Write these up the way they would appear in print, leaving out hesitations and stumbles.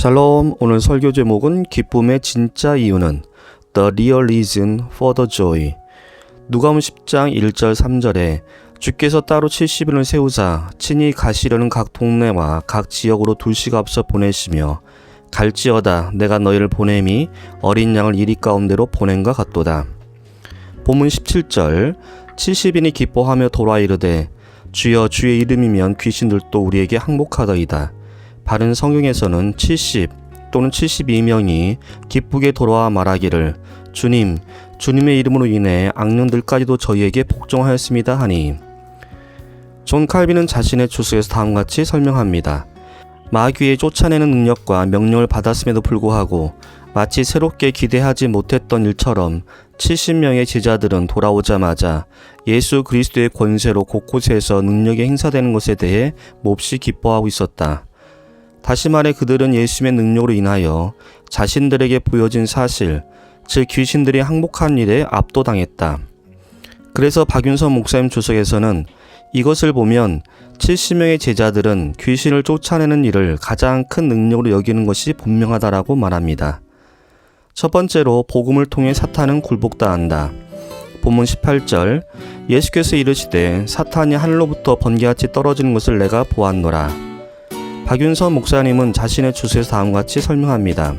샬롬. 오늘 설교 제목은 기쁨의 진짜 이유는 The Real Reason for the Joy. 누가복음 10장 1절 3절에 주께서 따로 70인을 세우사 친히 가시려는 각 동네와 각 지역으로 둘씩 앞서 보내시며 갈지어다 내가 너희를 보냄이 어린 양을 이리 가운데로 보낸과 같도다. 본문 17절 70인이 기뻐하며 돌아 이르되 주여 주의 이름이면 귀신들도 우리에게 항복하더이다. 바른 성경에서는 70 또는 72명이 기쁘게 돌아와 말하기를 주님, 주님의 이름으로 인해 악령들까지도 저희에게 복종하였습니다 하니, 존 칼빈은 자신의 주석에서 다음같이 설명합니다. 마귀의 쫓아내는 능력과 명령을 받았음에도 불구하고 마치 새롭게 기대하지 못했던 일처럼 70명의 제자들은 돌아오자마자 예수 그리스도의 권세로 곳곳에서 능력이 행사되는 것에 대해 몹시 기뻐하고 있었다. 다시 말해 그들은 예수님의 능력으로 인하여 자신들에게 보여진 사실, 즉 귀신들이 항복한 일에 압도당했다. 그래서 박윤선 목사님 주석에서는 이것을 보면 70명의 제자들은 귀신을 쫓아내는 일을 가장 큰 능력으로 여기는 것이 분명하다라고 말합니다. 첫 번째로 복음을 통해 사탄은 굴복당한다. 본문 18절 예수께서 이르시되 사탄이 하늘로부터 번개같이 떨어지는 것을 내가 보았노라. 박윤선 목사님은 자신의 주소에서 다음같이 설명합니다.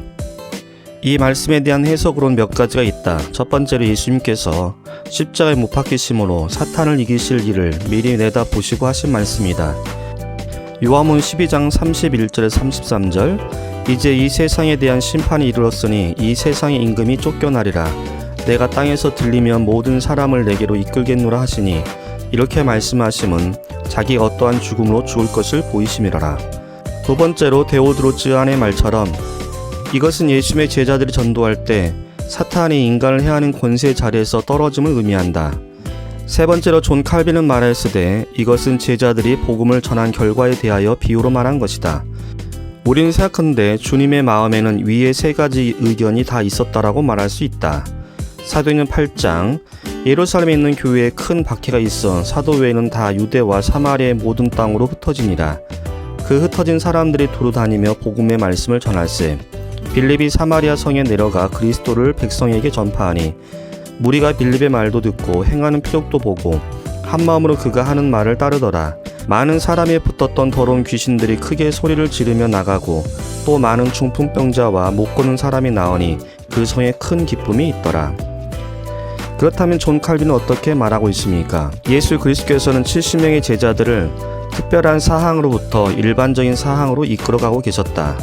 이 말씀에 대한 해석으로는 몇 가지가 있다. 첫 번째로 예수님께서 십자가에 못 박히심으로 사탄을 이기실 일을 미리 내다보시고 하신 말씀이다. 요한복음 12장 31절에 33절 이제 이 세상에 대한 심판이 이르렀으니 이 세상의 임금이 쫓겨나리라. 내가 땅에서 들리면 모든 사람을 내게로 이끌겠노라 하시니, 이렇게 말씀하심은 자기 어떠한 죽음으로 죽을 것을 보이심이라라. 두 번째로 데오드로츠안의 말처럼 이것은 예수님의 제자들이 전도할 때 사탄이 인간을 해하는 권세의 자리에서 떨어짐을 의미한다. 세 번째로 존 칼빈은 말하였으되 이것은 제자들이 복음을 전한 결과에 대하여 비유로 말한 것이다. 우리는 생각하는데 주님의 마음에는 위에 세 가지 의견이 다 있었다라고 말할 수 있다. 사도행전 8장 예루살렘에 있는 교회에 큰 박해가 있어 사도 외에는 다 유대와 사마리아의 모든 땅으로 흩어지니라. 그 흩어진 사람들이 두루 다니며 복음의 말씀을 전할세 빌립이 사마리아 성에 내려가 그리스도를 백성에게 전파하니, 무리가 빌립의 말도 듣고 행하는 표적도 보고 한마음으로 그가 하는 말을 따르더라. 많은 사람에 붙었던 더러운 귀신들이 크게 소리를 지르며 나가고 또 많은 중풍병자와 못 걷는 사람이 나오니 그 성에 큰 기쁨이 있더라. 그렇다면 존 칼빈은 어떻게 말하고 있습니까? 예수 그리스도께서는 70명의 제자들을 특별한 사항으로부터 일반적인 사항으로 이끌어가고 계셨다.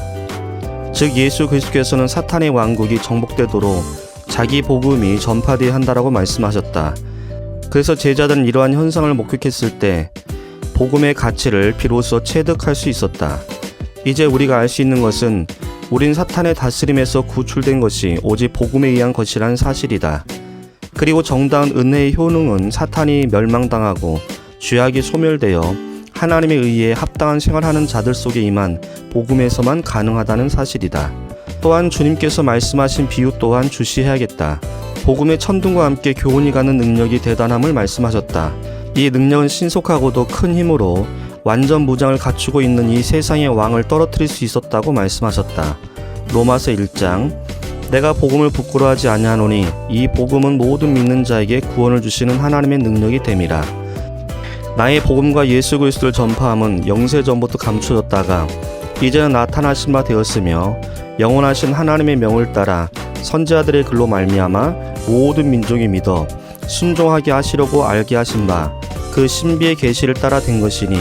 즉 예수 그리스도께서는 사탄의 왕국이 정복되도록 자기 복음이 전파되어야 한다라고 말씀하셨다. 그래서 제자들은 이러한 현상을 목격했을 때 복음의 가치를 비로소 체득할 수 있었다. 이제 우리가 알 수 있는 것은 우린 사탄의 다스림에서 구출된 것이 오직 복음에 의한 것이란 사실이다. 그리고 정당한 은혜의 효능은 사탄이 멸망당하고 죄악이 소멸되어 하나님에 의해 합당한 생활하는 자들 속에 임한 복음에서만 가능하다는 사실이다. 또한 주님께서 말씀하신 비유 또한 주시해야겠다. 복음의 천둥과 함께 교훈이 가는 능력이 대단함을 말씀하셨다. 이 능력은 신속하고도 큰 힘으로 완전 무장을 갖추고 있는 이 세상의 왕을 떨어뜨릴 수 있었다고 말씀하셨다. 로마서 1장 내가 복음을 부끄러워하지 아니하노니 이 복음은 모든 믿는 자에게 구원을 주시는 하나님의 능력이 됨이라. 나의 복음과 예수 그리스도를 전파함은 영세전부터 감추어졌다가 이제는 나타나신 바 되었으며 영원하신 하나님의 명을 따라 선지자들의 글로 말미암아 모든 민족이 믿어 순종하게 하시려고 알게 하신 바 그 신비의 계시를 따라 된 것이니,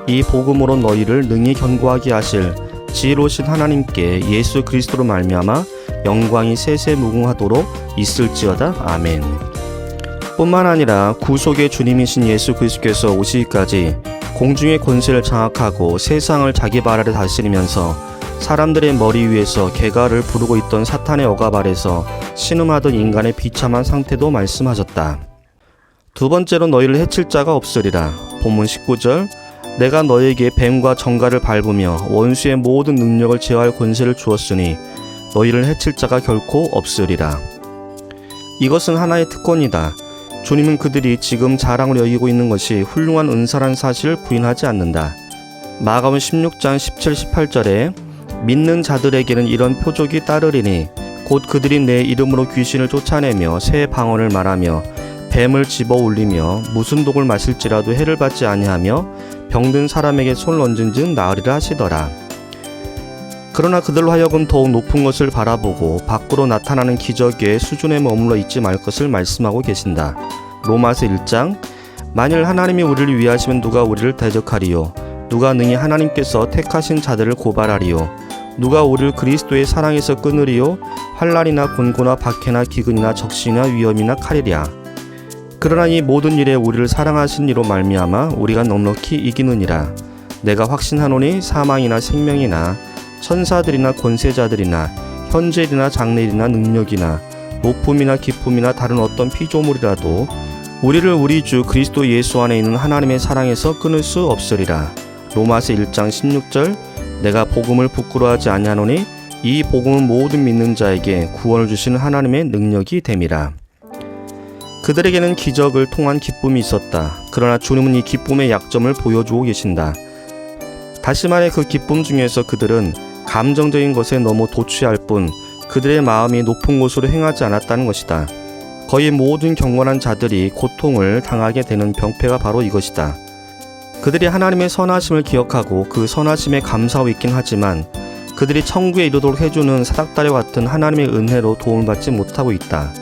이 복음으로 너희를 능히 견고하게 하실 지혜로우신 하나님께 예수 그리스도로 말미암아 영광이 세세무궁하도록 있을지어다. 아멘. 뿐만 아니라 구속의 주님이신 예수 그리스도께서 오시기까지 공중의 권세를 장악하고 세상을 자기 발 아래 다스리면서 사람들의 머리 위에서 개가를 부르고 있던 사탄의 억압 아래서 신음하던 인간의 비참한 상태도 말씀하셨다. 두 번째로 너희를 해칠 자가 없으리라. 본문 19절 내가 너에게 뱀과 정갈을 밟으며 원수의 모든 능력을 제어할 권세를 주었으니 너희를 해칠 자가 결코 없으리라. 이것은 하나의 특권이다. 주님은 그들이 지금 자랑으로 여기고 있는 것이 훌륭한 은사란 사실을 부인하지 않는다. 마가복음 16장 17, 18절에 믿는 자들에게는 이런 표적이 따르리니 곧 그들이 내 이름으로 귀신을 쫓아내며 새 방언을 말하며 뱀을 집어 올리며 무슨 독을 마실지라도 해를 받지 아니하며 병든 사람에게 손을 얹은즉 나으리라 하시더라. 그러나 그들로 하여금 더욱 높은 것을 바라보고 밖으로 나타나는 기적의 수준에 머물러 있지 말 것을 말씀하고 계신다. 로마서 1장 만일 하나님이 우리를 위하시면 누가 우리를 대적하리요? 누가 능히 하나님께서 택하신 자들을 고발하리요? 누가 우리를 그리스도의 사랑에서 끊으리요? 환난이나 곤고나 박해나 기근이나 적신이나 위험이나 칼이랴. 그러나 이 모든 일에 우리를 사랑하신 이로 말미암아 우리가 넉넉히 이기느니라. 내가 확신하노니 사망이나 생명이나 천사들이나 권세자들이나 현재일이나 장래일이나 능력이나 높음이나 기쁨이나 다른 어떤 피조물이라도 우리를 우리 주 그리스도 예수 안에 있는 하나님의 사랑에서 끊을 수 없으리라. 로마서 1장 16절 내가 복음을 부끄러워하지 아니하노니 이 복음은 모든 믿는 자에게 구원을 주시는 하나님의 능력이 됨이라. 그들에게는 기적을 통한 기쁨이 있었다. 그러나 주님은 이 기쁨의 약점을 보여주고 계신다. 다시 말해 그 기쁨 중에서 그들은 감정적인 것에 너무 도취할 뿐 그들의 마음이 높은 곳으로 행하지 않았다는 것이다. 거의 모든 경건한 자들이 고통을 당하게 되는 병폐가 바로 이것이다. 그들이 하나님의 선하심을 기억하고 그 선하심에 감사하고 있긴 하지만 그들이 천국에 이르도록 해주는 사닥다리와 같은 하나님의 은혜로 도움을 받지 못하고 있다.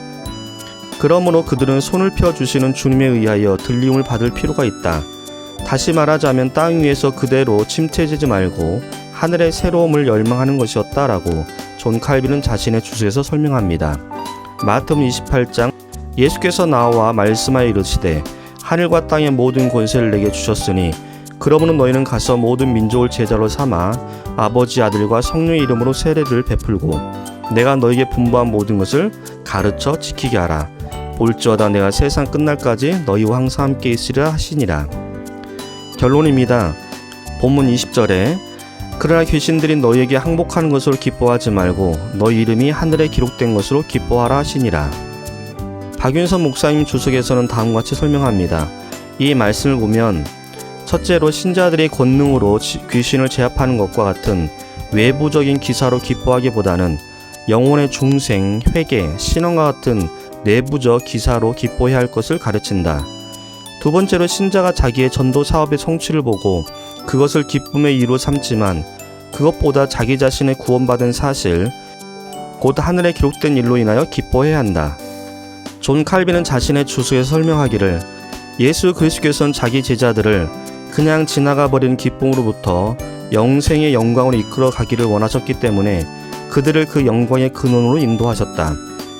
그러므로 그들은 손을 펴주시는 주님에 의하여 들림을 받을 필요가 있다. 다시 말하자면 땅 위에서 그대로 침체지지 말고 하늘의 새로움을 열망하는 것이었다라고 존 칼빈은 자신의 주석에서 설명합니다. 마태복음 28장 예수께서 나와 말씀하여 이르시되 하늘과 땅의 모든 권세를 내게 주셨으니 그러므로 너희는 가서 모든 민족을 제자로 삼아 아버지 아들과 성령의 이름으로 세례를 베풀고 내가 너희에게 분부한 모든 것을 가르쳐 지키게 하라. 볼지어다 내가 세상 끝날까지 너희와 항상 함께 있으리라 하시니라. 결론입니다. 본문 20절에 그러나 귀신들이 너희에게 항복하는 것으로 기뻐하지 말고 너희 이름이 하늘에 기록된 것으로 기뻐하라 하시니라. 박윤선 목사님 주석에서는 다음과 같이 설명합니다. 이 말씀을 보면 첫째로 신자들이 권능으로 귀신을 제압하는 것과 같은 외부적인 기사로 기뻐하기보다는 영혼의 중생, 회개, 신앙과 같은 내부적 기사로 기뻐해야 할 것을 가르친다. 두 번째로 신자가 자기의 전도 사업의 성취를 보고 그것을 기쁨의 이유로 삼지만 그것보다 자기 자신의 구원받은 사실, 곧 하늘에 기록된 일로 인하여 기뻐해야 한다. 존 칼빈은 자신의 주석에서 설명하기를 예수 그리스도께서는 자기 제자들을 그냥 지나가 버린 기쁨으로부터 영생의 영광으로 이끌어 가기를 원하셨기 때문에 그들을 그 영광의 근원으로 인도하셨다.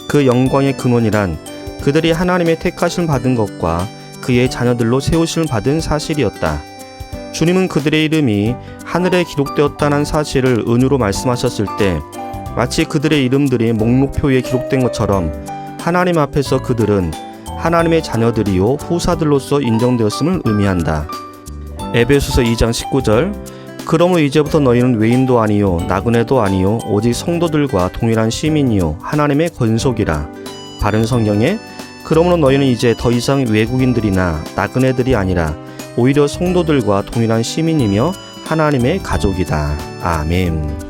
그 영광의 근원이란 그들이 하나님의 택하심을 받은 것과 그의 자녀들로 세우심을 받은 사실이었다. 주님은 그들의 이름이 하늘에 기록되었다는 사실을 은유로 말씀하셨을 때 마치 그들의 이름들이 목록표에 기록된 것처럼 하나님 앞에서 그들은 하나님의 자녀들이요 후사들로서 인정되었음을 의미한다. 에베소서 2장 19절 그러므로 이제부터 너희는 외인도 아니요 나그네도 아니요 오직 성도들과 동일한 시민이요 하나님의 권속이라. 바른 성경에 그러므로 너희는 이제 더 이상 외국인들이나 나그네들이 아니라 오히려 성도들과 동일한 시민이며 하나님의 가족이다. 아멘.